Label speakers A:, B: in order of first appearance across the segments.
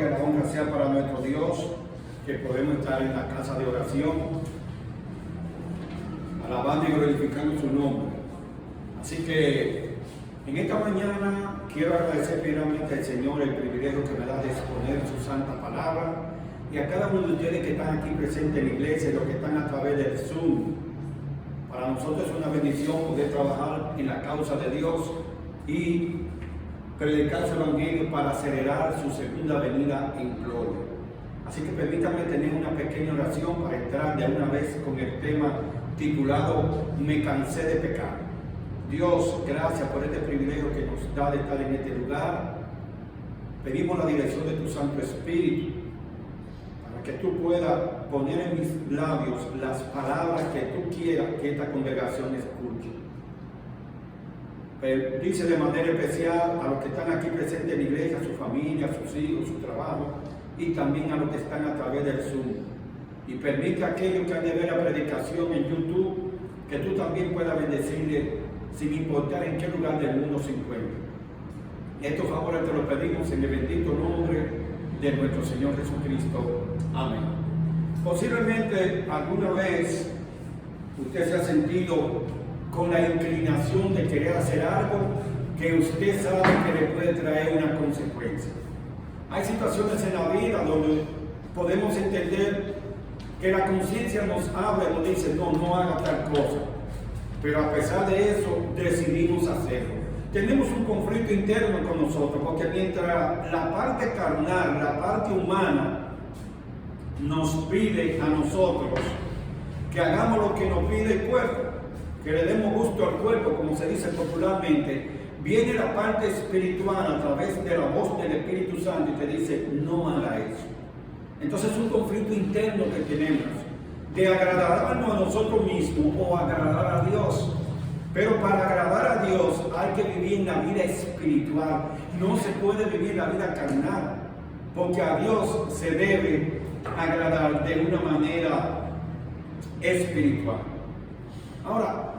A: gloria y la honra sea para nuestro Dios, que podemos estar en la casa de oración, alabando y glorificando su nombre. Así que en esta mañana quiero agradecer primeramente al Señor el privilegio que me da de exponer su santa palabra, y a cada uno de ustedes que están aquí presentes en la iglesia y los que están a través del Zoom. Para nosotros es una bendición poder trabajar en la causa de Dios y predicar su evangelio para acelerar su segunda venida en gloria. Así que permítanme tener una pequeña oración para entrar de una vez con el tema titulado Me cansé de pecar. Dios, gracias por este privilegio que nos da de estar en este lugar. Pedimos la dirección de tu Santo Espíritu para que tú puedas poner en mis labios las palabras que tú quieras que esta congregación escuche. Dice de manera especial a los que están aquí presentes en la iglesia, a su familia, a sus hijos, su trabajo, y también a los que están a través del Zoom. Y permite a aquellos que han de ver la predicación en YouTube, que tú también puedas bendecirle sin importar en qué lugar del mundo se encuentre. Estos favores te los pedimos en el bendito nombre de nuestro Señor Jesucristo. Amén. Posiblemente alguna vez usted se ha sentido con la inclinación de querer hacer algo que usted sabe que le puede traer una consecuencia. Hay situaciones en la vida donde podemos entender que la conciencia nos habla y nos dice, no haga tal cosa. Pero a pesar de eso, decidimos hacerlo. Tenemos un conflicto interno con nosotros, porque mientras la parte carnal, la parte humana, nos pide a nosotros que hagamos lo que nos pide el cuerpo, que le demos gusto al cuerpo, como se dice popularmente, viene la parte espiritual a través de la voz del Espíritu Santo y te dice, no haga eso. Entonces es un conflicto interno que tenemos, de agradarnos a nosotros mismos o agradar a Dios. Pero para agradar a Dios hay que vivir en la vida espiritual. No se puede vivir la vida carnal, porque a Dios se debe agradar de una manera espiritual. Ahora,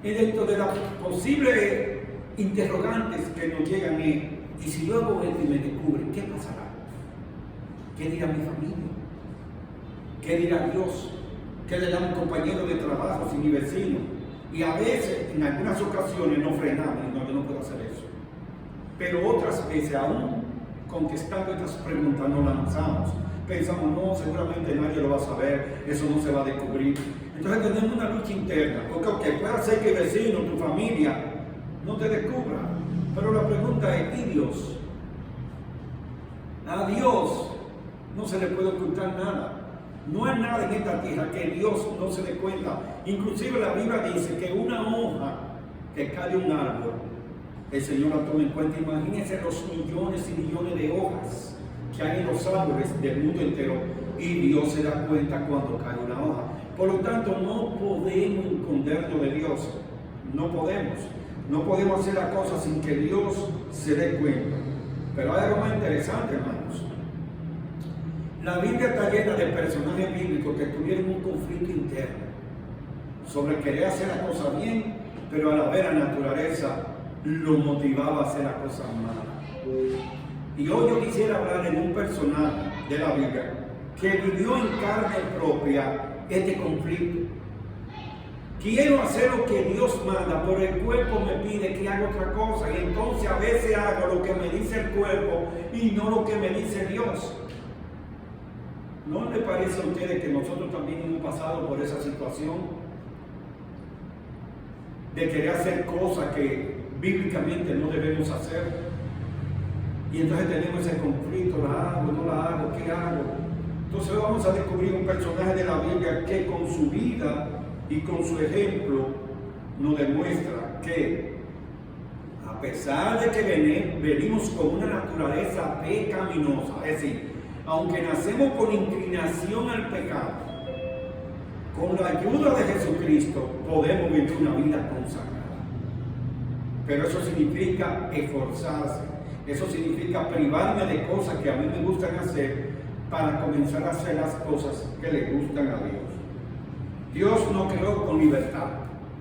A: y dentro de las posibles interrogantes que nos llegan es, y si luego él me descubre, ¿qué pasará? ¿Qué dirá mi familia? ¿Qué dirá Dios? ¿Qué dirá mi compañero de trabajo, si mi vecino? Y a veces, en algunas ocasiones, nos frenamos y no, yo no puedo hacer eso. Pero otras veces, aún contestando estas preguntas, nos lanzamos. Pensamos, no, seguramente nadie lo va a saber, eso no se va a descubrir. Entonces tenemos una lucha interna, porque puede ser que el vecino, tu familia, no te descubra. Pero la pregunta es, ¿y Dios? A Dios no se le puede ocultar nada. No hay nada en esta tierra que Dios no se dé cuenta. Inclusive la Biblia dice que una hoja que cae de un árbol, el Señor la toma en cuenta. Imagínense los millones y millones de hojas que hay en los árboles del mundo entero, y Dios se da cuenta cuando cae una hoja. Por lo tanto, no podemos escondernos de Dios. No podemos hacer las cosas sin que Dios se dé cuenta. Pero hay algo más interesante, hermanos. La Biblia está llena de personajes bíblicos que tuvieron un conflicto interno sobre querer hacer las cosas bien, pero a la vez la naturaleza lo motivaba a hacer las cosas malas. Y hoy yo quisiera hablar de un personaje de la Biblia que vivió en carne propia este conflicto. Quiero hacer lo que Dios manda, pero el cuerpo me pide que haga otra cosa, y entonces a veces hago lo que me dice el cuerpo y no lo que me dice Dios. ¿No le parece a ustedes que nosotros también hemos pasado por esa situación de querer hacer cosas que bíblicamente no debemos hacer? Y entonces tenemos ese conflicto, ¿la hago, no la hago, qué hago? Entonces hoy vamos a descubrir un personaje de la Biblia que con su vida y con su ejemplo nos demuestra que a pesar de que venimos con una naturaleza pecaminosa, es decir, aunque nacemos con inclinación al pecado, con la ayuda de Jesucristo podemos vivir una vida consagrada. Pero eso significa esforzarse, eso significa privarme de cosas que a mí me gustan hacer para comenzar a hacer las cosas que le gustan a Dios. Dios nos creó con libertad,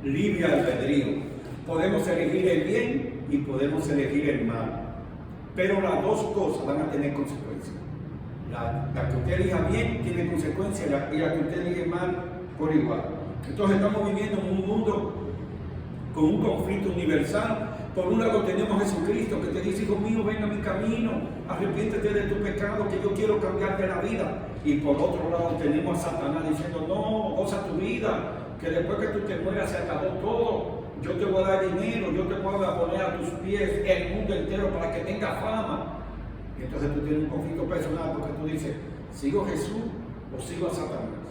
A: libre albedrío. Podemos elegir el bien y podemos elegir el mal. Pero las dos cosas van a tener consecuencias. La que usted elija bien tiene consecuencias y la que usted elige mal por igual. Entonces estamos viviendo en un mundo con un conflicto universal. Por un lado tenemos a Jesucristo que te dice: hijo mío, ven a mi camino, arrepiéntete de tu pecado, que yo quiero cambiarte la vida. Y por otro lado tenemos a Satanás diciendo: no, goza tu vida, que después que tú te mueras se acabó todo. Yo te voy a dar dinero, yo te voy a poner a tus pies el mundo entero para que tenga fama. Y entonces tú tienes un conflicto personal porque tú dices: ¿sigo a Jesús o sigo a Satanás?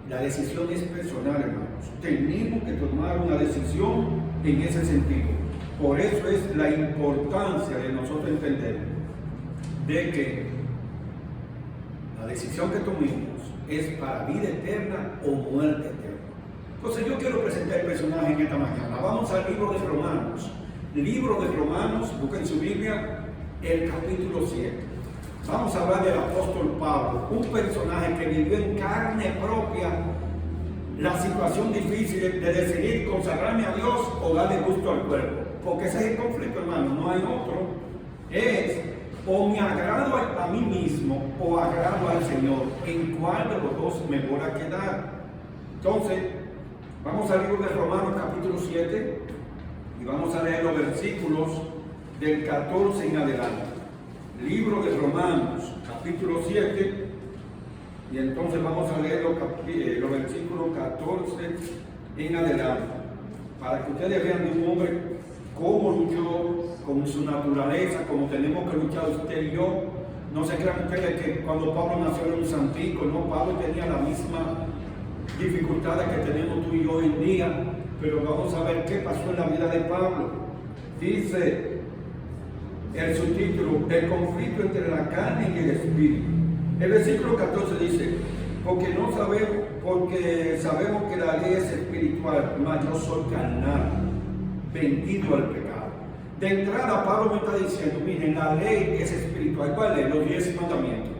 A: La decisión es personal, hermanos. Tenemos que tomar una decisión en ese sentido. Por eso es la importancia de nosotros entender de que la decisión que tomemos es para vida eterna o muerte eterna. Entonces yo quiero presentar el personaje en esta mañana. Vamos al libro de Romanos. Libro de Romanos, busquen su Biblia, el capítulo 7. Vamos a hablar del apóstol Pablo, un personaje que vivió en carne propia la situación difícil de decidir consagrarme a Dios o darle gusto al cuerpo. Porque ese es el conflicto, hermano, no hay otro. Es o me agrado a mí mismo o agrado al Señor. ¿En cuál de los dos me voy a quedar? Entonces, vamos al libro de Romanos capítulo 7 y vamos a leer los versículos del 14 en adelante. Libro de Romanos capítulo 7 y entonces vamos a leer los versículos 14 en adelante para que ustedes vean de un hombre cómo luchó con su naturaleza, como tenemos que luchar usted y yo. No se crean ustedes que cuando Pablo nació era un santico, no, Pablo tenía la misma dificultades que tenemos tú y yo hoy en día, pero vamos a ver qué pasó en la vida de Pablo. Dice el subtítulo: el conflicto entre la carne y el espíritu. El versículo 14 dice: porque sabemos que la ley es espiritual, mas yo soy carnal, vendido al pecado. De entrada Pablo me está diciendo: miren, la ley es espiritual. ¿Cuál es? Los 10 mandamientos.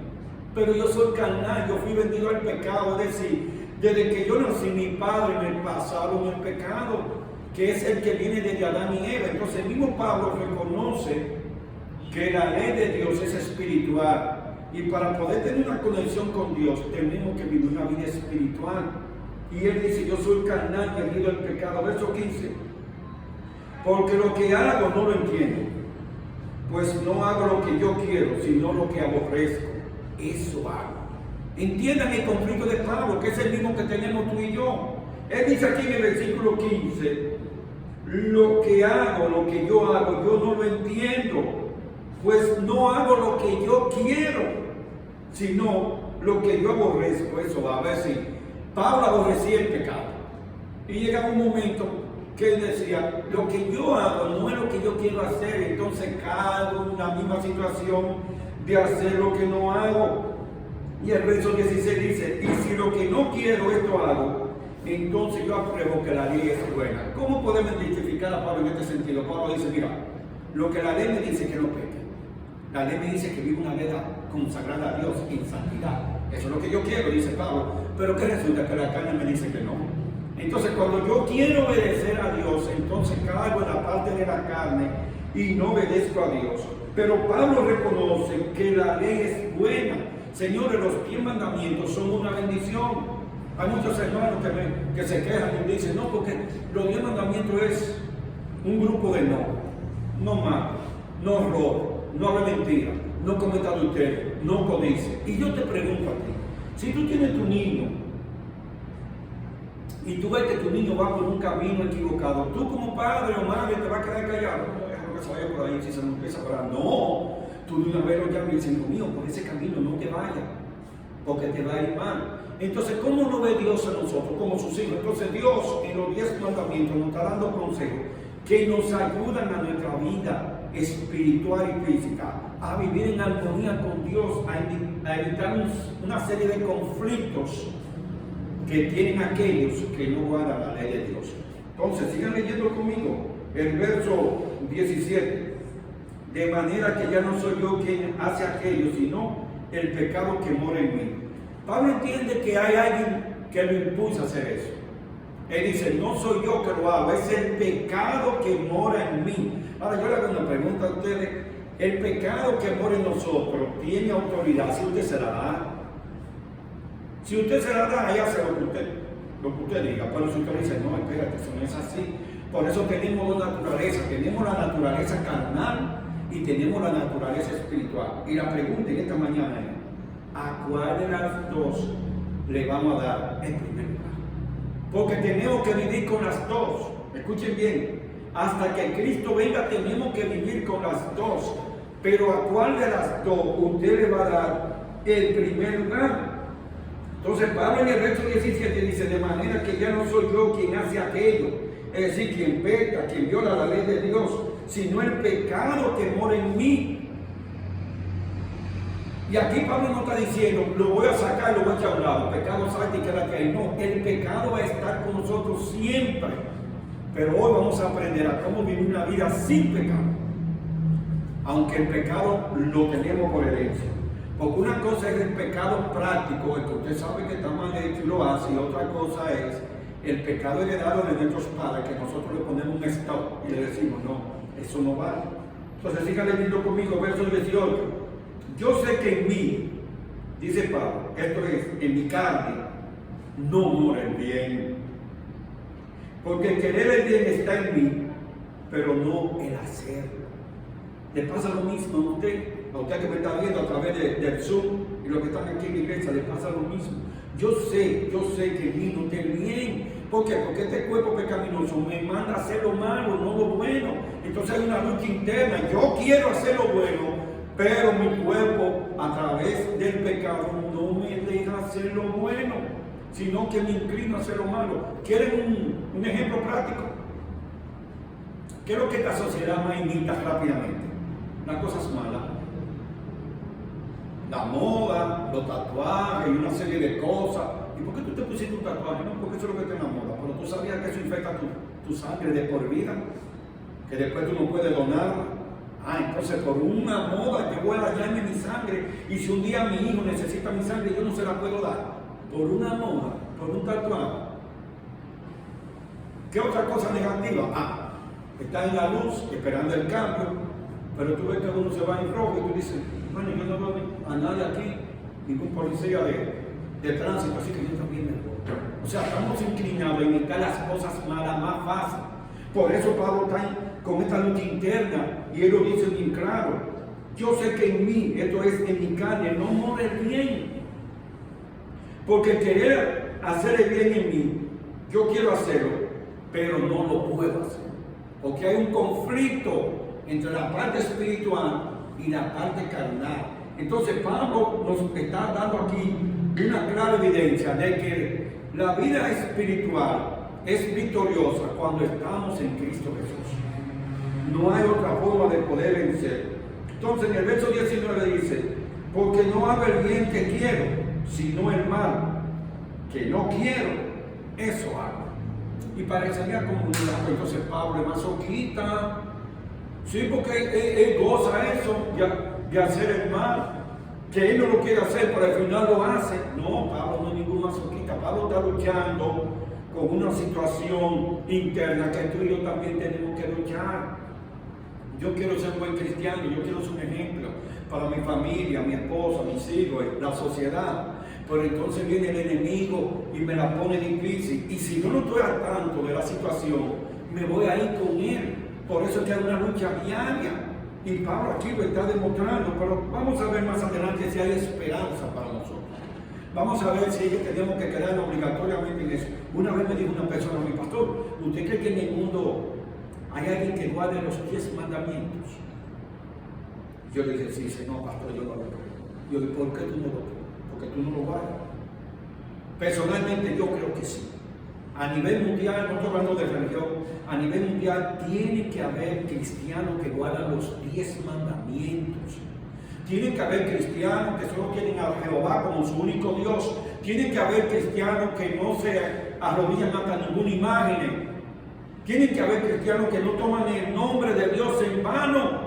A: Pero yo soy carnal, yo fui vendido al pecado. Es decir, desde que yo nací, mi padre me pasaron el pecado, que es el que viene desde Adán y Eva. Entonces el mismo Pablo reconoce que la ley de Dios es espiritual, y para poder tener una conexión con Dios tenemos que vivir una vida espiritual. Y él dice: yo soy carnal, vendido al pecado. Verso 15: porque lo que hago no lo entiendo, pues no hago lo que yo quiero, sino lo que aborrezco, eso hago. Entiendan el conflicto de Pablo, que es el mismo que tenemos tú y yo. Él dice aquí en el versículo 15: lo que hago, lo que yo hago, yo no lo entiendo, pues no hago lo que yo quiero, sino lo que yo aborrezco, eso va. A ver si Pablo aborrecía el pecado. Y llega un momento que él decía: lo que yo hago no es lo que yo quiero hacer, entonces caigo en la misma situación de hacer lo que no hago. Y el verso 16 dice: y si lo que no quiero esto hago, entonces yo apruebo que la ley es buena. ¿Cómo podemos identificar a Pablo en este sentido? Pablo dice: mira, lo que la ley me dice que no peque. La ley me dice que vive una vida consagrada a Dios en santidad. Eso es lo que yo quiero, dice Pablo. Pero ¿qué resulta? Que la carne me dice que no. Entonces cuando yo quiero obedecer a Dios, entonces caigo en la parte de la carne y no obedezco a Dios. Pero Pablo reconoce que la ley es buena. Señores, los 10 mandamientos son una bendición. Hay muchos hermanos que se quejan y dicen: no, porque los 10 mandamientos es un grupo de no. No mates, no robes, no hable mentira, no cometa adulterio, no codicie. Y yo te pregunto a ti: si tú tienes tu niño y tú ves que tu niño va por un camino equivocado, tú como padre o madre te vas a quedar callado. No, déjalo que se vaya por ahí, si se nos empieza a parar. No, tú de una vez lo llamas y dices: hijo mío, por ese camino no te vayas, porque te va a ir mal. Entonces, ¿cómo no ve Dios a nosotros como sus hijos? Entonces Dios en los 10 mandamientos nos está dando consejos que nos ayudan a nuestra vida espiritual y física, a vivir en armonía con Dios, a evitar una serie de conflictos que tienen aquellos que no guardan la ley de Dios. Entonces, sigan leyendo conmigo el verso 17. De manera que ya no soy yo quien hace aquello, sino el pecado que mora en mí. Pablo entiende que hay alguien que lo impulsa a hacer eso. Él dice: no soy yo que lo hago, es el pecado que mora en mí. Ahora yo le hago una pregunta a ustedes: El pecado que mora en nosotros tiene autoridad si usted se la da. Si usted se la da, ella hace lo que usted diga. Pero si usted dice, no, espérate, eso no es así. Por eso tenemos dos naturalezas. Tenemos la naturaleza carnal y tenemos la naturaleza espiritual. Y la pregunta en esta mañana es, ¿a cuál de las dos le vamos a dar en primer lugar? Porque tenemos que vivir con las dos. Escuchen bien, hasta que Cristo venga tenemos que vivir con las dos. Pero ¿a cuál de las dos usted le va a dar el primer lugar? Entonces Pablo en el verso 17 dice, de manera que ya no soy yo quien hace aquello, es decir, quien peca, quien viola la ley de Dios, sino el pecado que mora en mí. Y aquí Pablo no está diciendo, lo voy a sacar, lo voy a echar a un lado, el pecado salte y quédate ahí. No, el pecado va a estar con nosotros siempre. Pero hoy vamos a aprender a cómo vivir una vida sin pecado. Aunque el pecado lo tenemos por herencia. Porque una cosa es el pecado práctico, el que usted sabe que está mal hecho y lo hace, y otra cosa es el pecado heredado de nuestros padres, que nosotros le ponemos un stop y le decimos, no, eso no vale. Entonces sigan leyendo conmigo, verso 18. Yo sé que en mí, dice Pablo, esto es, en mi carne, no mora el bien. Porque el querer el bien está en mí, pero no el hacerlo. Le pasa lo mismo a usted que me está viendo a través del Zoom y los que están aquí en la iglesia, le pasa lo mismo. Yo sé que en mí no está el bien. ¿Por qué? Porque este cuerpo pecaminoso me manda a hacer lo malo, no lo bueno. Entonces hay una lucha interna. Yo quiero hacer lo bueno, pero mi cuerpo a través del pecado no me deja hacer lo bueno, sino que me inclino a hacer lo malo. ¿Quieren un ejemplo práctico? ¿Qué es lo que esta sociedad más imita rápidamente? Las cosas malas. La moda, los tatuajes y una serie de cosas. ¿Y por qué tú te pusiste un tatuaje? No, porque eso es lo que te enamora. Pero tú sabías que eso infecta tu sangre de por vida, que después tú no puedes donarla. Entonces por una moda yo voy a dañarme mi sangre, y si un día mi hijo necesita mi sangre yo no se la puedo dar. Por una moda, por un tatuaje. ¿Qué otra cosa negativa? Está en la luz esperando el cambio, pero tú ves que uno se va en rojo y tú dices, bueno, yo no veo a nadie aquí, ningún policía de tránsito, así que yo también me voy. O sea, estamos inclinados a imitar las cosas malas más fácil. Por eso Pablo está con esta lucha interna, y él lo dice bien claro. Yo sé que en mí, esto es en mi carne, no mora el bien. Porque querer hacer el bien en mí, yo quiero hacerlo, pero no lo puedo hacer. Porque hay un conflicto entre la parte espiritual y la parte carnal. Entonces Pablo nos está dando aquí una clara evidencia de que la vida espiritual es victoriosa cuando estamos en Cristo Jesús. No hay otra forma de poder vencer. Entonces en el verso 19 dice, porque no hago el bien que quiero, sino el mal que no quiero, eso hago. Y parecería como un milagro. Entonces Pablo es masoquista. Sí, porque él goza eso de hacer el mal, que él no lo quiere hacer, pero al final lo hace. No, Pablo no es ningún masoquista. Pablo está luchando con una situación interna que tú y yo también tenemos que luchar. Yo quiero ser un buen cristiano, yo quiero ser un ejemplo para mi familia, mi esposa, mis hijos, la sociedad. Pero entonces viene el enemigo y me la pone difícil. Y si yo no estoy al tanto de la situación, me voy a ir con él. Por eso es que hay una lucha diaria. Y Pablo aquí lo está demostrando. Pero vamos a ver más adelante si hay esperanza para nosotros. Vamos a ver si tenemos que quedar obligatoriamente en eso. Una vez me dijo una persona, mi pastor, ¿usted cree que en el mundo hay alguien que guarde los 10 mandamientos? Yo le dije, sí, no, pastor, yo no lo creo. Yo le dije, ¿por qué tú no lo crees? Porque tú no lo guardas. Personalmente yo creo que sí. A nivel mundial, no estoy hablando de religión, a nivel mundial tiene que haber cristianos que guardan los 10 mandamientos. Tiene que haber cristianos que solo tienen a Jehová como su único Dios. Tiene que haber cristianos que no se arrodillan ante ninguna imagen. Tienen que haber cristianos que no toman el nombre de Dios en vano.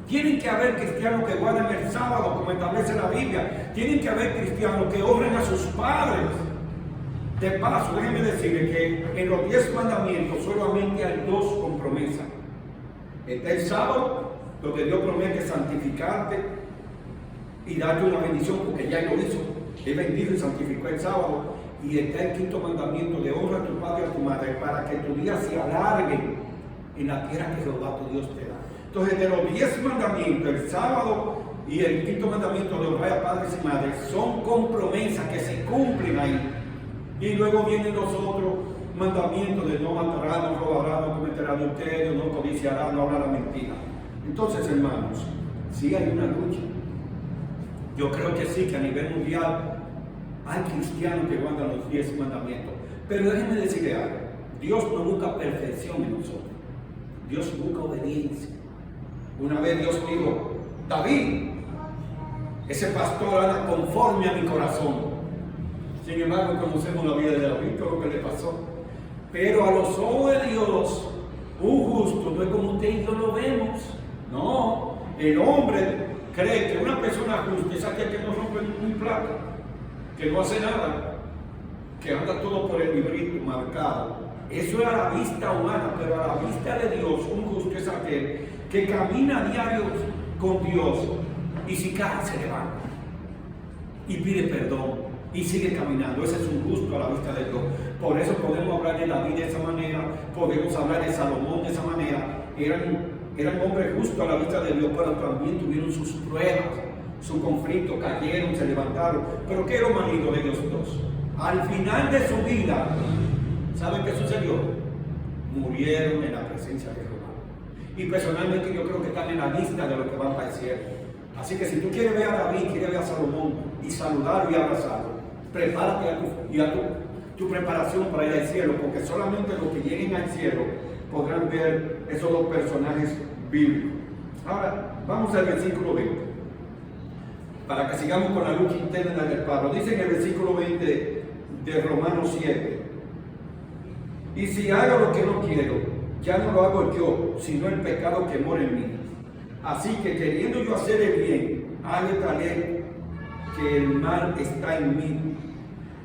A: Tienen que haber cristianos que guarden el sábado, como establece la Biblia. Tienen que haber cristianos que honren a sus padres. De paso, déjenme decirles que en los 10 mandamientos solamente hay 2 con promesa. Está el sábado, donde Dios promete santificarte y darte una bendición, porque ya lo hizo. Él bendijo y santificó el sábado. Y está el quinto mandamiento de honra a tu padre y a tu madre, para que tus días se alarguen en la tierra que Jehová tu Dios te da. Entonces, de los 10 mandamientos, el sábado y el quinto mandamiento de honrar a padres y madres son con promesas que se cumplen ahí. Y luego vienen los otros mandamientos de no matarás, no robarás, no cometerás adulterio, no codiciarás, no hablarás mentira. Entonces, hermanos, sí hay una lucha. Yo creo que sí, que a nivel mundial hay cristianos que guardan los 10 mandamientos. Pero déjenme decirle algo. Dios no busca perfección en nosotros. Dios busca obediencia. Una vez Dios dijo: David, ese pastor anda conforme a mi corazón. Sin embargo, conocemos la vida de David, todo lo que le pasó. Pero a los ojos de Dios, un justo no es como usted y yo lo vemos. No, el hombre cree que una persona justa es aquel que no rompe un plato, que no hace nada, que anda todo por el librito marcado. Eso es a la vista humana, pero a la vista de Dios, un justo es aquel que camina a diario con Dios y si cae se levanta y pide perdón y sigue caminando. Ese es un justo a la vista de Dios. Por eso podemos hablar de David de esa manera, podemos hablar de Salomón de esa manera. Eran hombres justos a la vista de Dios, pero también tuvieron sus pruebas, su conflicto, cayeron, se levantaron. Pero ¿qué es lo manito de ellos dos? Al final de su vida, ¿saben qué sucedió? Murieron en la presencia de Jehová. Y personalmente yo creo que están en la lista de los que van para el cielo. Así que si tú quieres ver a David, quieres ver a Salomón y saludarlo y abrazarlo, prepárate tu preparación para ir al cielo, porque solamente los que lleguen al cielo podrán ver esos dos personajes bíblicos. Ahora, vamos al versículo 20. Para que sigamos con la lucha interna del Pablo. Dice en el versículo 20 de Romanos 7: y si hago lo que no quiero, ya no lo hago yo, sino el pecado que mora en mí. Así que queriendo yo hacer el bien, hay esta ley, que el mal está en mí.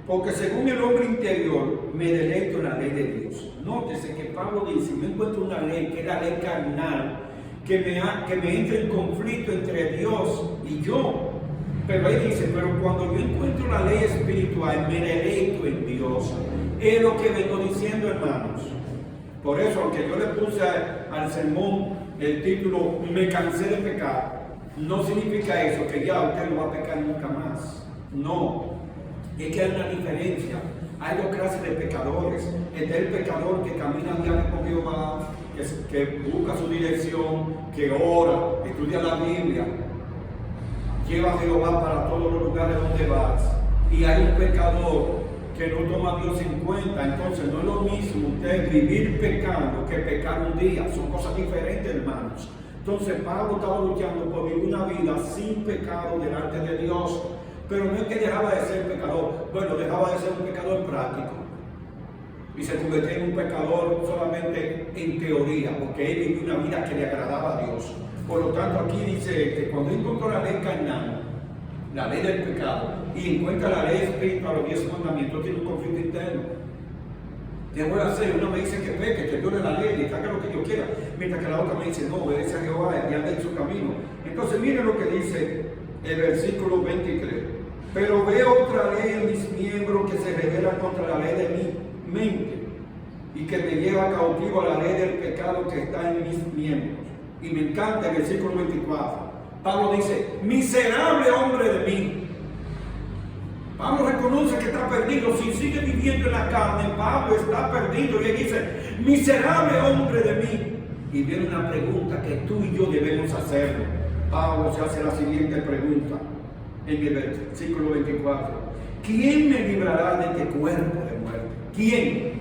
A: Porque según el hombre interior, me deleito en la ley de Dios. Nótese que Pablo dice: me encuentro una ley, que es la ley carnal, que me entra en conflicto entre Dios y yo. Pero ahí dice: pero cuando yo encuentro la ley espiritual, me deleito en Dios. Es lo que vengo diciendo, hermanos. Por eso, aunque yo le puse al sermón el título "Me cansé de pecar", no significa eso, que ya usted no va a pecar nunca más. No, es que hay una diferencia. Hay dos clases de pecadores. Está el pecador que camina diario con Jehová, que busca su dirección, que ora, estudia la Biblia, lleva a Jehová para todos los lugares donde vas. Y hay un pecador que no toma a Dios en cuenta. Entonces no es lo mismo usted vivir pecando que pecar un día. Son cosas diferentes, hermanos. Entonces Pablo estaba luchando por vivir una vida sin pecado delante de Dios. Pero no es que dejaba de ser pecador. Bueno, dejaba de ser un pecador práctico y se convirtió en un pecador solamente en teoría, porque él vivió una vida que le agradaba a Dios. Por lo tanto, aquí dice que cuando encontró la ley carnal, la ley del pecado, y encuentra la ley espiritual, los 10 mandamientos, tiene un conflicto interno. ¿Qué voy a hacer? Uno me dice que peque, que viole la ley y que haga lo que yo quiera, mientras que la otra me dice: no, obedece a Jehová y anda en su camino. Entonces miren lo que dice el versículo 23: pero veo otra ley en mis miembros que se revela contra la ley de mi mente y que me lleva cautivo a la ley del pecado que está en mis miembros. Y me encanta el versículo 24. Pablo dice: miserable hombre de mí. Pablo reconoce que está perdido. Si sigue viviendo en la carne, Pablo está perdido. Y él dice: miserable hombre de mí. Y viene una pregunta que tú y yo debemos hacer. Pablo se hace la siguiente pregunta en el versículo 24: ¿quién me librará de este cuerpo de muerte? ¿Quién?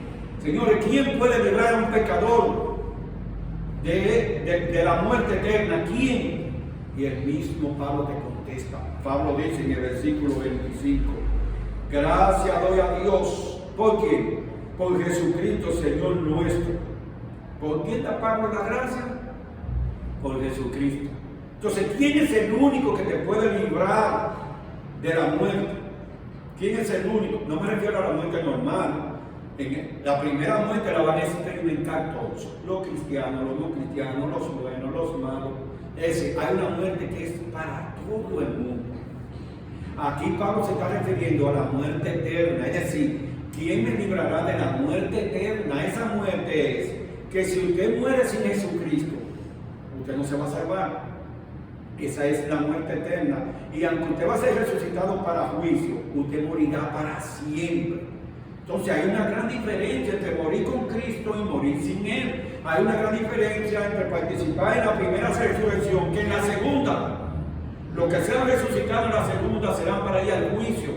A: Señores, ¿quién puede librar a un pecador de la muerte eterna? ¿Quién? Y el mismo Pablo te contesta. Pablo dice en el versículo 25: gracias doy a Dios. ¿Por qué? Por Jesucristo, Señor nuestro. ¿Por quién da Pablo la gracia? Por Jesucristo. Entonces, ¿quién es el único que te puede librar de la muerte? ¿Quién es el único? No me refiero a la muerte normal. La primera muerte la van a experimentar todos: los cristianos, los no cristianos, los buenos, los malos. Es decir, hay una muerte que es para todo el mundo. Aquí Pablo se está refiriendo a la muerte eterna, es decir, ¿quién me librará de la muerte eterna? Esa muerte es que si usted muere sin Jesucristo, usted no se va a salvar. Esa es la muerte eterna. Y aunque usted va a ser resucitado para juicio, usted morirá para siempre. Entonces hay una gran diferencia entre morir con Cristo y morir sin Él. Hay una gran diferencia entre participar en la primera resurrección que en la segunda. Los que sean resucitados en la segunda serán para ir al juicio.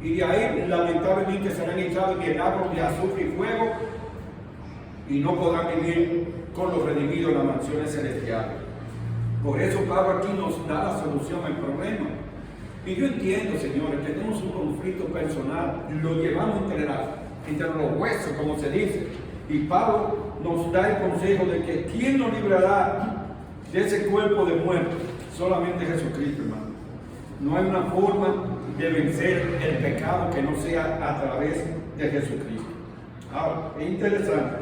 A: Y de ahí lamentablemente serán echados en el árbol de azufre y fuego y no podrán vivir con los redimidos en las mansiones celestiales. Por eso Pablo aquí nos da la solución al problema. Y yo entiendo, señores, tenemos un conflicto personal, lo llevamos entre los huesos, como se dice. Y Pablo nos da el consejo de que ¿quién nos librará de ese cuerpo de muerte? Solamente Jesucristo, hermano. No hay una forma de vencer el pecado que no sea a través de Jesucristo. Ahora, es interesante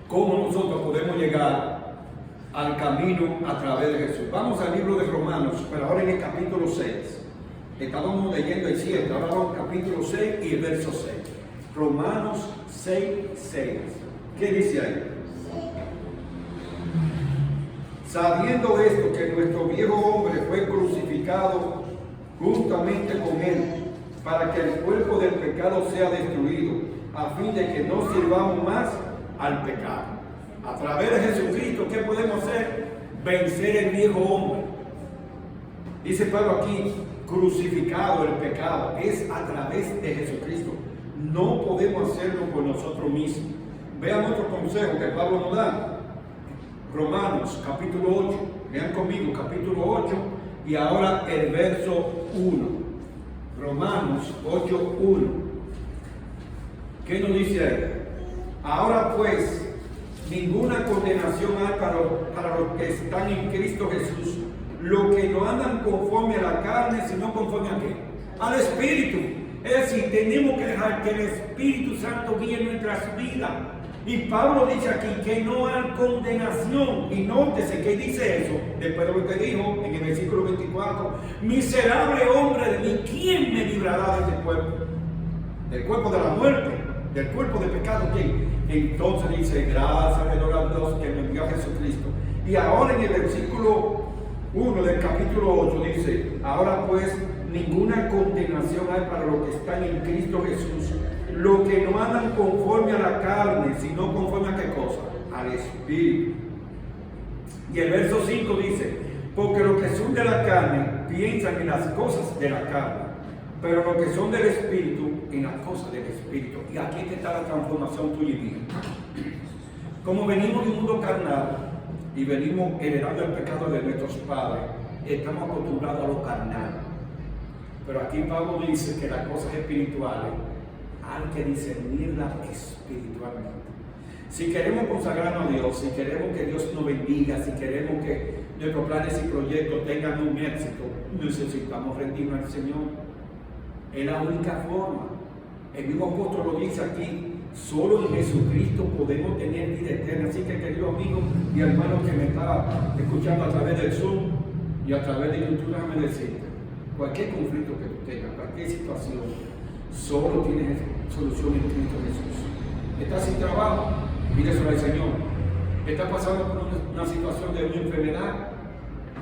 A: cómo nosotros podemos llegar al camino a través de Jesús. Vamos al libro de Romanos, pero ahora en el capítulo 6. Estábamos leyendo el 7, ahora vamos al capítulo 6 y el verso 6. Romanos 6, 6. ¿Qué dice ahí? Sabiendo esto, que nuestro viejo hombre fue crucificado juntamente con él, para que el cuerpo del pecado sea destruido, a fin de que no sirvamos más al pecado. A través de Jesucristo, ¿qué podemos hacer? Vencer el viejo hombre. Dice Pablo aquí, crucificado el pecado. Es a través de Jesucristo. No podemos hacerlo por nosotros mismos. Vean otro consejo que Pablo nos da. Romanos capítulo 8. Vean conmigo, capítulo 8 y ahora el verso 1. Romanos 8, 1. ¿Qué nos dice ahí? Ahora pues, ninguna condenación hay para los que están en Cristo Jesús, los que no andan conforme a la carne, sino conforme a qué? Al Espíritu. Es decir, tenemos que dejar que el Espíritu Santo guíe nuestras vidas. Y Pablo dice aquí que no hay condenación. Y nótese que dice eso, después de lo que dijo en el versículo 24, miserable hombre de mí, ¿quién me librará de este cuerpo? Del cuerpo de la muerte, del cuerpo de pecado. ¿Quién? Entonces dice, gracias le doy a Dios que me envió a Jesucristo. Y ahora en el versículo 1 del capítulo 8 dice, ahora pues ninguna condenación hay para los que están en Cristo Jesús, los que no andan conforme a la carne, sino conforme a qué cosa, al Espíritu. Y el verso 5 dice, porque los que son de la carne piensan en las cosas de la carne, pero los que son del Espíritu en las cosas del Espíritu. Y aquí está la transformación tuya y mía. Como venimos de un mundo carnal y venimos heredando el pecado de nuestros padres, estamos acostumbrados a lo carnal. Pero aquí Pablo dice que las cosas espirituales hay que discernirlas espiritualmente. Si queremos consagrarnos a Dios, si queremos que Dios nos bendiga, si queremos que nuestros planes y proyectos tengan un éxito, necesitamos rendirnos al Señor. Es la única forma. El mismo apóstol lo dice aquí, solo en Jesucristo podemos tener vida eterna. Así que, querido amigo y hermano que me está escuchando a través del Zoom y a través de YouTube, déjame decirte, cualquier conflicto que tú tengas, cualquier situación, solo tienes solución en Cristo Jesús. ¿Estás sin trabajo? Pídeselo al Señor. ¿Estás pasando por una situación de una enfermedad?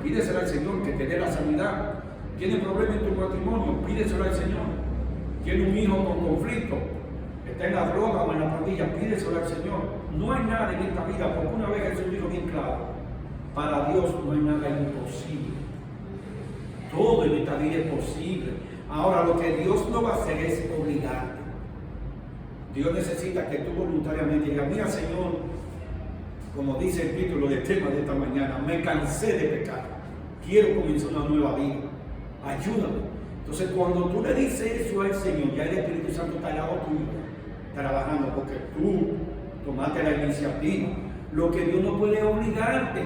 A: Pídeselo al Señor que te dé la sanidad. ¿Tienes problemas en tu matrimonio? Pídeselo al Señor. ¿Tienes un hijo con conflicto? ¿Está en la droga o en la pandilla? Pídeselo al Señor. No hay nada en esta vida, porque una vez Jesús dijo bien claro, para Dios no hay nada imposible. Todo en esta vida es posible. Ahora, lo que Dios no va a hacer es obligarte. Dios necesita que tú voluntariamente digas, mira, Señor, como dice el título del tema de esta mañana, me cansé de pecar, quiero comenzar una nueva vida, ayúdame. Entonces, cuando tú le dices eso al Señor, ya el Espíritu Santo está al lado tuyo, trabajando, porque tú tomaste la iniciativa. Lo que Dios no puede obligarte,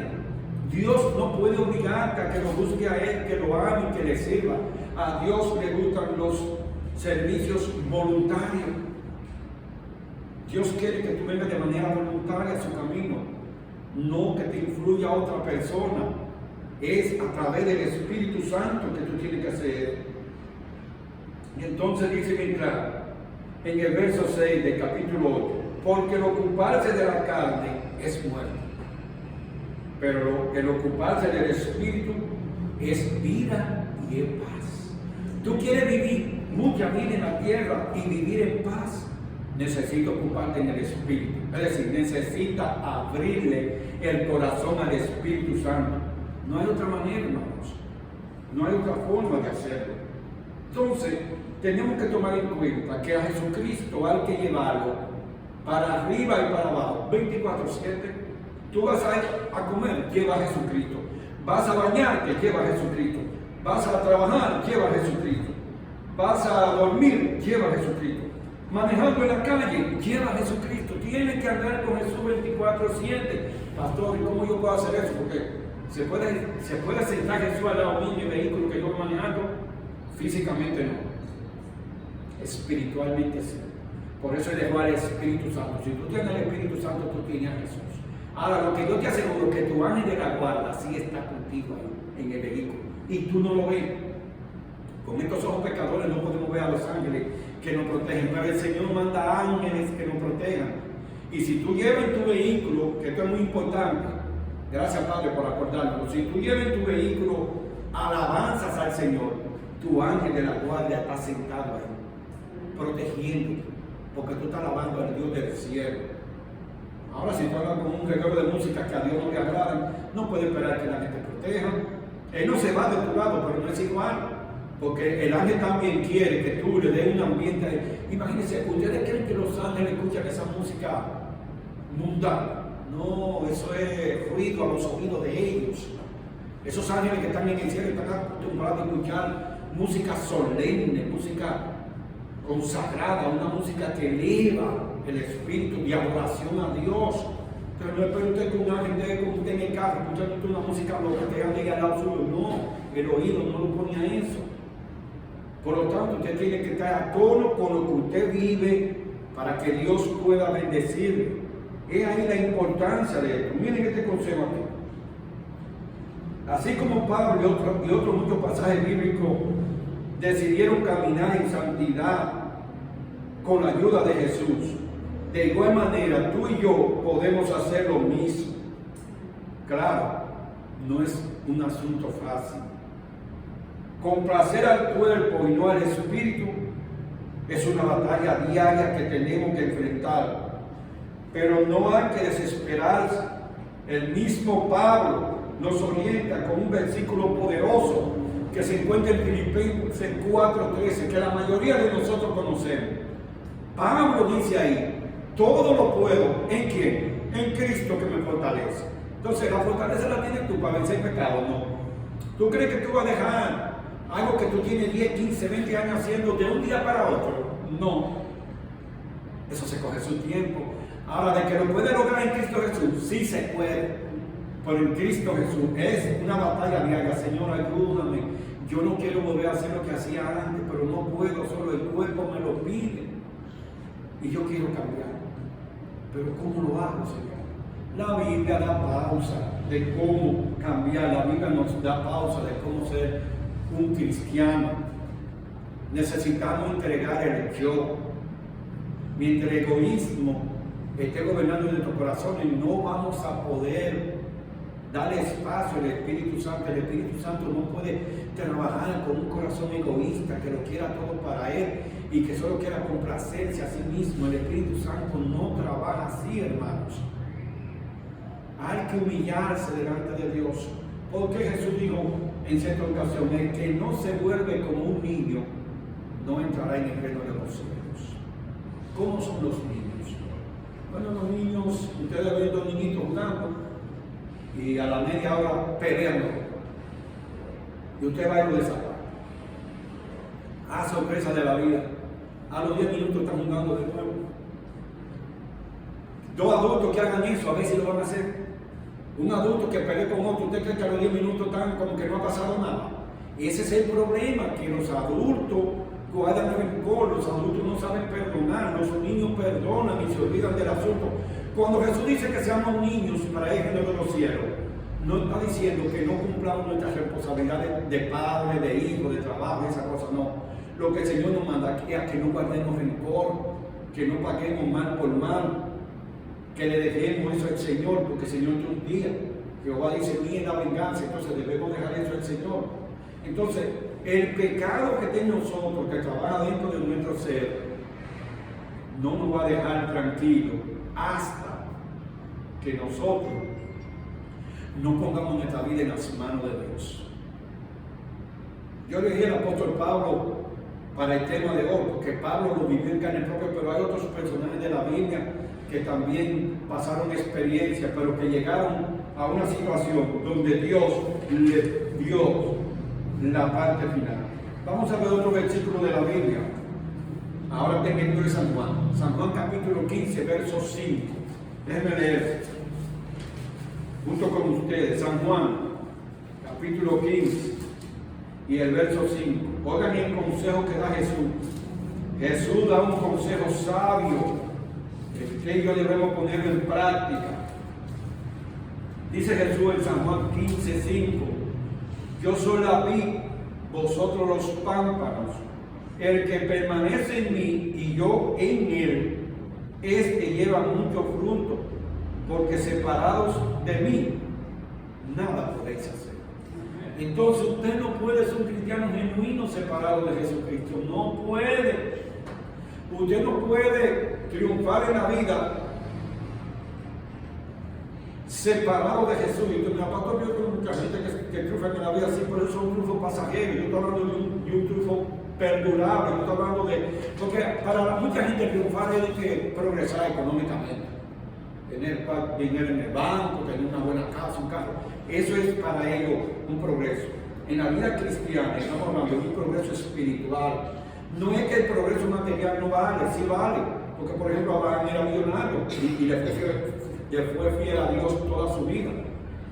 A: Dios no puede obligarte a que lo busque a Él, que lo ame y que le sirva. A Dios le gustan los servicios voluntarios. Dios quiere que tú vengas de manera voluntaria a su camino. no que te influya a otra persona. Es a través del Espíritu Santo que tú tienes que hacer. Y entonces dice bien claro, en el verso 6 del capítulo 8, porque el ocuparse de la carne es muerte, pero el ocuparse del Espíritu es vida y es paz. Tú quieres vivir mucha vida en la tierra y vivir en paz, necesitas ocuparte en el Espíritu. Es decir, necesitas abrirle el corazón al Espíritu Santo. No hay otra manera, hermanos. No hay otra forma de hacerlo. Entonces, tenemos que tomar en cuenta que a Jesucristo hay que llevarlo para arriba y para abajo, 24/7. Tú vas a ir a comer, lleva a Jesucristo. Vas a bañarte, lleva a Jesucristo. Vas a trabajar, lleva a Jesucristo. Vas a dormir, lleva a Jesucristo. Manejando en la calle, lleva a Jesucristo. Tienes que andar con Jesús 24/7. Pastor, ¿y cómo yo puedo hacer eso? Porque ¿se puede sentar Jesús al lado mío en el vehículo que yo voy manejando? Físicamente no. Espiritualmente sí. Por eso dejó al Espíritu Santo. Si tú tienes el Espíritu Santo, tú tienes a Jesús. Ahora, lo que yo te aseguro es que tu ángel de la guarda sí está contigo ahí en el vehículo y tú no lo ves. Con estos ojos pecadores no podemos ver a los ángeles que nos protegen, pero el Señor manda ángeles que nos protejan. Y si tú llevas en tu vehículo, que esto es muy importante, gracias Padre por acordarlo, si tú llevas en tu vehículo alabanzas al Señor, tu ángel de la guardia está sentado ahí, protegiéndote, porque tú estás alabando al Dios del cielo. Ahora, si tú hablas con un regalo de música que a Dios no le agrada, no puede esperar que la gente te proteja. Él no se va de tu lado, pero no es igual, porque el ángel también quiere que tú le des un ambiente. Imagínense, ¿ustedes creen que los ángeles escuchan esa música mundana? No, eso es ruido a los oídos de ellos. Esos ángeles que están en el cielo están acostumbrados a escuchar música solemne, música consagrada, una música que eleva el espíritu de adoración a Dios. Pero no espero usted que un ángel esté con usted en el carro escuchando una música loca que ande al lado suyo. No, el oído no lo pone a eso. Por lo tanto, usted tiene que estar a tono con lo que usted vive para que Dios pueda bendecirle. Es ahí la importancia de esto. Miren este consejo aquí. Así como Pablo y otros muchos pasajes bíblicos decidieron caminar en santidad con la ayuda de Jesús, de igual manera tú y yo podemos hacer lo mismo. Claro, no es un asunto fácil. Complacer al cuerpo y no al espíritu es una batalla diaria que tenemos que enfrentar. Pero no hay que desesperarse. El mismo Pablo nos orienta con un versículo poderoso que se encuentra en Filipenses 4:13, que la mayoría de nosotros conocemos. Pablo dice ahí, todo lo puedo, ¿en quién? En Cristo que me fortalece. Entonces, la fortaleza la tienes tú para vencer el pecado, ¿no? ¿Tú crees que tú vas a dejar algo que tú tienes 10, 15, 20 años haciendo de un día para otro? No. Eso se coge su tiempo. Ahora, de que lo puede lograr en Cristo Jesús, sí se puede. Pero en Cristo Jesús es una batalla diaria. Señor, ayúdame. Yo no quiero volver a hacer lo que hacía antes, pero no puedo, solo el cuerpo me lo pide. Y yo quiero cambiar. Pero ¿cómo lo hago, Señor? La Biblia da pausa de cómo cambiar. La Biblia nos da pausa de cómo ser un cristiano. Necesitamos entregar el yo. Mientras el egoísmo esté gobernando en nuestros corazones, no vamos a poder darle espacio al Espíritu Santo. El Espíritu Santo no puede trabajar con un corazón egoísta que lo quiera todo para Él y que solo quiera complacerse a sí mismo. El Espíritu Santo no trabaja así, hermanos. Hay que humillarse delante de Dios. Porque Jesús dijo en cierta ocasión, el que no se vuelve como un niño, no entrará en el reino de los cielos. ¿Cómo son los niños? Bueno, los niños, ustedes ven dos niñitos jugando y a la media hora peleando. Y usted va y lo desapara. Sorpresa de la vida. A los 10 minutos están jugando de nuevo. Dos adultos que hagan eso, a ver si lo van a hacer. Un adulto que pelee con otro, ¿usted cree que a los 10 minutos están como que no ha pasado nada? Ese es el problema, que los adultos guardan rencor, los adultos no saben perdonar, los niños perdonan y se olvidan del asunto. Cuando Jesús dice que seamos niños para el reino de los cielos, no está diciendo que no cumplamos nuestras responsabilidades de padre, de hijo, de trabajo, esa cosa, no. Lo que el Señor nos manda es a que no guardemos rencor, que no paguemos mal por mal, que le dejemos eso al Señor, porque el Señor un día, Jehová dice, mía es la venganza, entonces debemos dejar eso al Señor. Entonces, el pecado que tiene nosotros, que trabaja dentro de nuestro ser, no nos va a dejar tranquilos hasta que nosotros no pongamos nuestra vida en las manos de Dios. Yo le dije al apóstol Pablo para el tema de hoy, porque Pablo lo vivió en carne propia, pero hay otros personajes de la Biblia que también pasaron experiencia, pero que llegaron a una situación donde Dios les dio la parte final. Vamos a ver otro versículo de la Biblia. Ahora está en el libro de San Juan. San Juan capítulo 15, verso 5. Déjenme leer junto con ustedes. San Juan capítulo 15 y el verso 5. Oigan el consejo que da Jesús. Jesús da un consejo sabio que ellos debemos ponerlo en práctica. Dice Jesús en San Juan 15, 5. Yo soy la vid, vosotros los pámpanos. El que permanece en mí y yo en él, este lleva mucho fruto, porque separados de mí, nada podéis hacer. Entonces usted no puede ser un cristiano genuino separado de Jesucristo. No puede. Usted no puede triunfar en la vida separado de Jesús. Y usted, pastor, yo creo mucha gente que triunfa en la vida así, pero eso es un triunfo pasajero. Yo estoy hablando de un triunfo perdurable. Yo estoy hablando de... Porque para mucha gente triunfar es que progresar económicamente. Tener dinero en el banco, tener una buena casa, un carro. Eso es para ellos un progreso. En la vida cristiana estamos hablando de un progreso espiritual. No es que el progreso material no vale, sí vale. Porque por ejemplo Abraham era millonario y le fue fiel a Dios toda su vida.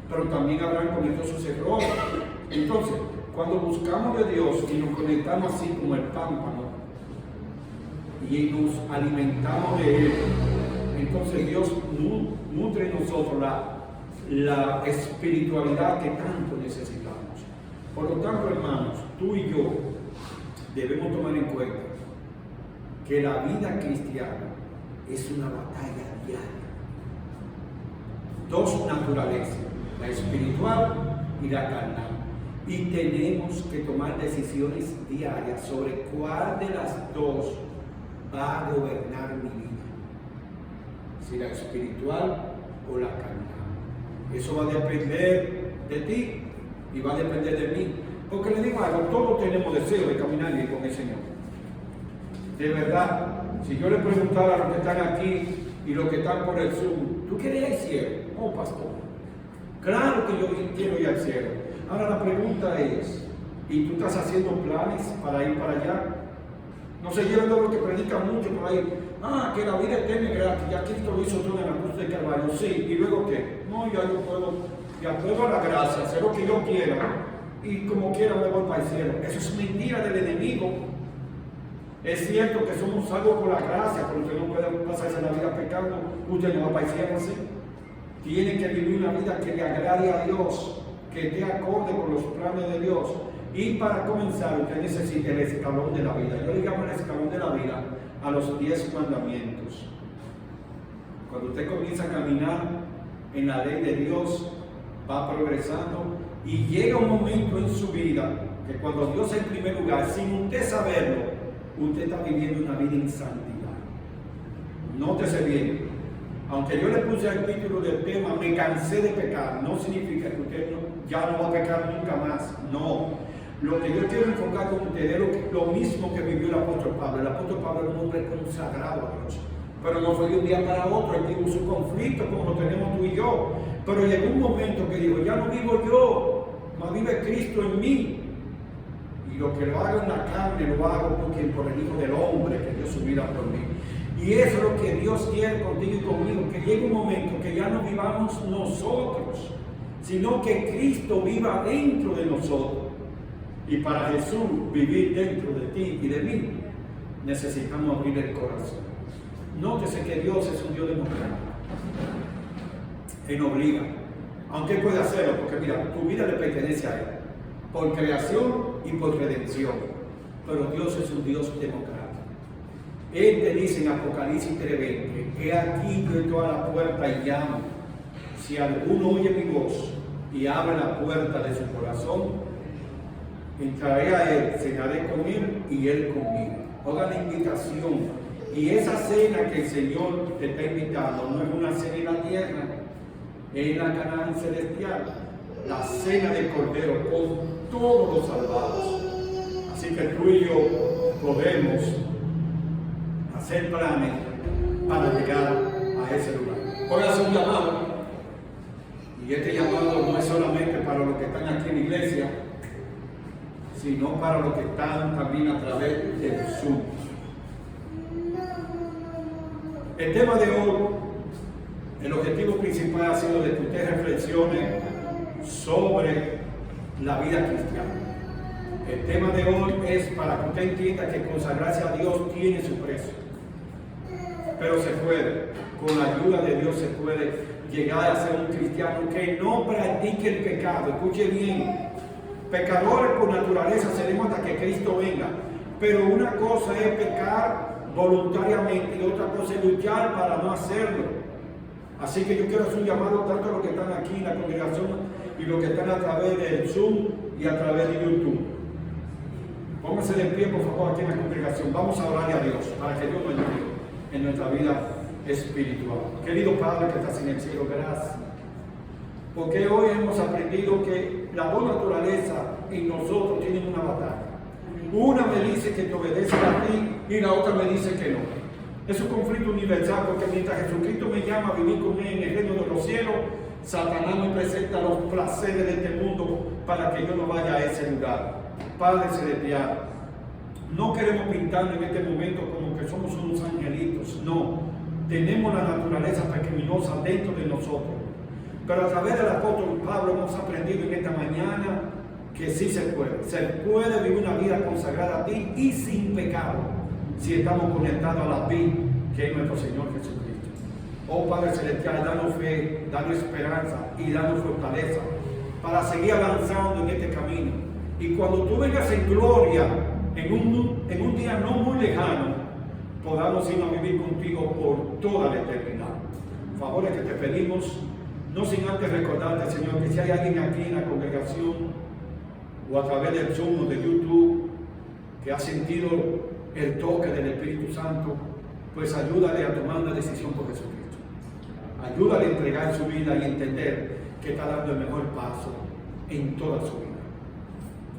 A: Pero también Abraham cometió sus errores. Entonces, cuando buscamos de Dios y nos conectamos así como el pámpano y nos alimentamos de Él, entonces Dios nutre en nosotros la espiritualidad que tanto necesitamos. Por lo tanto, hermanos, tú y yo debemos tomar en cuenta que la vida cristiana es una batalla diaria. Dos naturalezas, la espiritual y la carnal. Y tenemos que tomar decisiones diarias sobre cuál de las dos va a gobernar mi vida. Si la espiritual o la carnal. Eso va a depender de ti y va a depender de mí. Porque le digo algo, todos tenemos deseo de caminar bien con el Señor. De verdad, si yo le preguntara a los que están aquí y los que están por el Zoom, ¿tú quieres ir al cielo? Oh, pastor. Claro que yo quiero ir al cielo. Ahora la pregunta es, ¿y tú estás haciendo planes para ir para allá? No se lleven de lo que predican mucho por ahí. Que la vida eterna, que ya Cristo lo hizo todo en la cruz de Calvario. Sí, ¿y luego qué? No, ya yo puedo, ya puedo a la gracia, hacer lo que yo quiera y como quiera me voy para el cielo. Eso es mentira del enemigo. Es cierto que somos salvos por la gracia, pero usted no puede pasarse la vida pecando, usted no va para el cielo así. Tiene que vivir una vida que le agrade a Dios, que esté acorde con los planes de Dios. Y para comenzar, usted necesita el escalón de la vida. Yo le llamo el escalón de la vida a los 10 mandamientos. Cuando usted comienza a caminar en la ley de Dios, va progresando y llega un momento en su vida que cuando Dios es en primer lugar, sin usted saberlo, usted está viviendo una vida en santidad. Nótese bien, aunque yo le puse el título del tema, me cansé de pecar, no significa que usted ya no va a pecar nunca más, no. Lo que yo quiero enfocar con ustedes es lo mismo que vivió el apóstol Pablo. El apóstol Pablo era un hombre consagrado a Dios, pero no fue de un día para otro. Él tuvo su conflicto como lo tenemos tú y yo, pero llegó un momento que dijo, ya no vivo yo, mas vive Cristo en mí, y lo que lo hago en la carne lo hago por el Hijo del Hombre que dio su vida por mí. Y eso es lo que Dios quiere contigo y conmigo, que llegue un momento que ya no vivamos nosotros, sino que Cristo viva dentro de nosotros. Y para Jesús vivir dentro de ti y de mí, necesitamos abrir el corazón. Nótese que Dios es un Dios democrático. Él obliga. Aunque Él puede hacerlo, porque mira, tu vida le pertenece a Él. Por creación y por redención. Pero Dios es un Dios democrático. Él te dice en Apocalipsis 3:20, he aquí yo estoy a la puerta y llamo. Si alguno oye mi voz y abre la puerta de su corazón, entraré a Él, cenaré con Él y Él conmigo. Oiga la invitación. Y esa cena que el Señor te está invitando no es una cena en la tierra, es en la Canaán celestial. La cena del Cordero con todos los salvados. Así que tú y yo podemos hacer planes para llegar a ese lugar. Voy a hacer un llamado, y este llamado no es solamente para los que están aquí en la iglesia, sino para los que están también a través del Zoom. El tema de hoy, el objetivo principal ha sido de que usted reflexione sobre la vida cristiana. El tema de hoy es para que usted entienda que consagrarse a Dios tiene su precio. Pero se puede, con la ayuda de Dios se puede llegar a ser un cristiano que no practique el pecado. Escuche bien, pecadores por naturaleza seremos hasta que Cristo venga. Pero una cosa es pecar voluntariamente y otra cosa es luchar para no hacerlo. Así que yo quiero hacer un llamado tanto a los que están aquí en la congregación y los que están a través del Zoom y a través de YouTube. Pónganse de pie, por favor, aquí en la congregación. Vamos a orarle a Dios para que Dios nos ayude en nuestra vida espiritual. Querido Padre que estás en el cielo, gracias. Porque hoy hemos aprendido que las dos naturalezas en nosotros tienen una batalla. Una me dice que te obedece a ti y la otra me dice que no. Es un conflicto universal porque mientras Jesucristo me llama a vivir con Él en el reino de los cielos, Satanás me presenta los placeres de este mundo para que yo no vaya a ese lugar. Padre celestial, no queremos pintarnos en este momento como que somos unos angelitos. No, tenemos la naturaleza pecaminosa dentro de nosotros. Pero a través del apóstol Pablo hemos aprendido en esta mañana que sí se puede. Se puede vivir una vida consagrada a ti y sin pecado, si estamos conectados a la vida que es nuestro Señor Jesucristo. Oh Padre Celestial, danos fe, danos esperanza y danos fortaleza para seguir avanzando en este camino. Y cuando tú vengas en gloria, en un día no muy lejano, podamos ir a vivir contigo por toda la eternidad. Favores que te pedimos, no sin antes recordarte, Señor, que si hay alguien aquí en la congregación o a través del Zoom o de YouTube que ha sentido el toque del Espíritu Santo, pues ayúdale a tomar una decisión por Jesucristo. Ayúdale a entregar su vida y entender que está dando el mejor paso en toda su vida.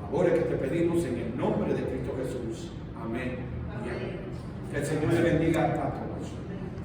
A: Favores que te pedimos en el nombre de Cristo Jesús. Amén. Amén. Que el Señor le bendiga a todos.